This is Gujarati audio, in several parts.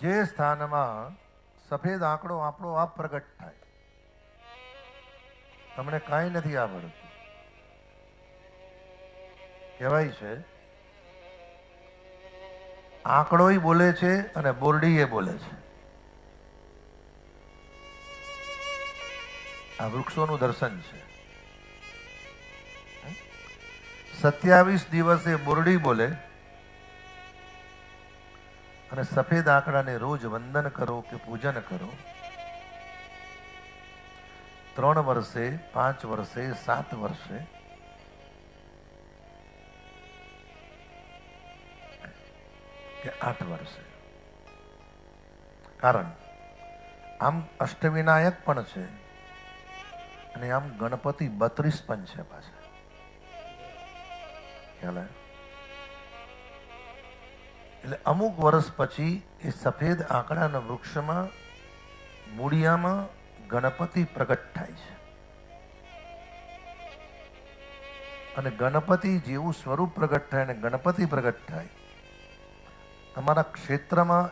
જે સ્થાનમાં સફેદ આંકડો આપણો આપ પ્રગટ થાય, તમને કાંઈ નથી આવડતું. કહેવાય છે આંકડોય બોલે છે અને બોરડીએ બોલે છે. આ વૃક્ષોનું દર્શન છે. 27 દિવસે બોરડી બોલે અને સફેદ આંકડાને રોજ વંદન કરો કે પૂજન કરો. 3 વર્ષે, 5 વર્ષે, 7 વર્ષે કે 8 વર્ષે. કારણ આમ અષ્ટવિનાયક પણ છે અને આમ ગણપતિ 32 પણ છે પાછા. ખ્યાલ આવ્યો? એટલે અમુક વર્ષ પછી એ સફેદ આંકડાના વૃક્ષમાં મૂળિયામાં ગણપતિ પ્રગટ થાય છે. અને ગણપતિ જેવું સ્વરૂપ પ્રગટ થાય અને ગણપતિ પ્રગટ થાય, તમારા ક્ષેત્રમાં,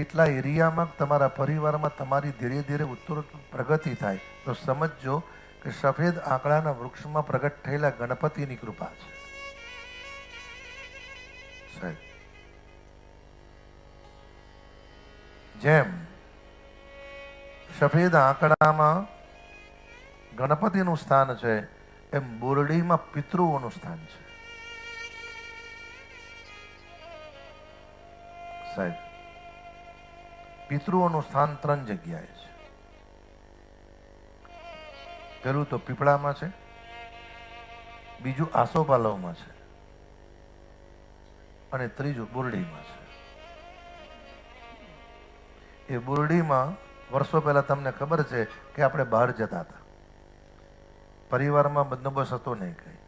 એટલા એરિયામાં, તમારા પરિવારમાં તમારી ધીરે ધીરે ઉત્તરોત્તર પ્રગતિ થાય, તો સમજજો કે સફેદ આંકડાના વૃક્ષમાં પ્રગટ થયેલા ગણપતિની કૃપા છે. સાહેબ, જેમ સફેદ આંકડામાં ગણપતિનું સ્થાન છે, એમ બોરડીમાં પિતૃઓનું સ્થાન છે. સાહેબ, પિતૃઓનું સ્થાન 3 જગ્યાએ છે. પેલું તો પીપળામાં છે, બીજું આસોપાલવમાં છે અને ત્રીજું બોરડીમાં છે. એ બોરડીમાં વર્ષો પહેલા તમને ખબર છે કે આપણે બહાર જતા હતા, પરિવારમાં બંદોબસ્ત હતો નહીં કઈ,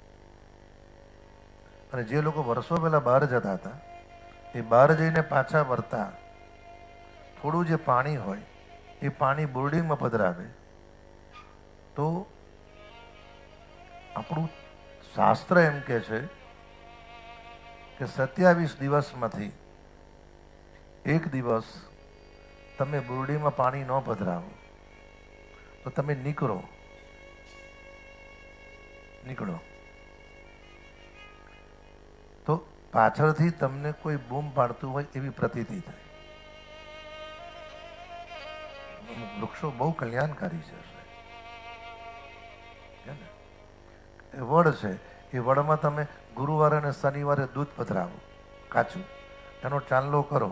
અને જે લોકો વર્ષો પહેલા બહાર જતા હતા એ બહાર જઈને પાછા વળતા થોડું જે પાણી હોય એ પાણી બોરડીમાં પધરાવે તો આપણું શાસ્ત્ર એમ કે છે કે 27 દિવસમાંથી એક દિવસ તમે બોરડીમાં પાણી ન પધરાવો તો તમે નીકળો તો પાછળથી તમને કોઈ બૂમ પાડતું હોય એવી પ્રતીતિ થાય. વૃક્ષો બહુ કલ્યાણકારી છે. એ વડ છે, એ વડમાં તમે ગુરુવારે અને શનિવારે દૂધ પધરાવો કાચું, એનો ચાંદલો કરો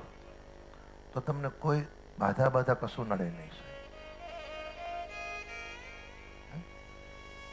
તો તમને કોઈ બાધા કશું નડે નહીં.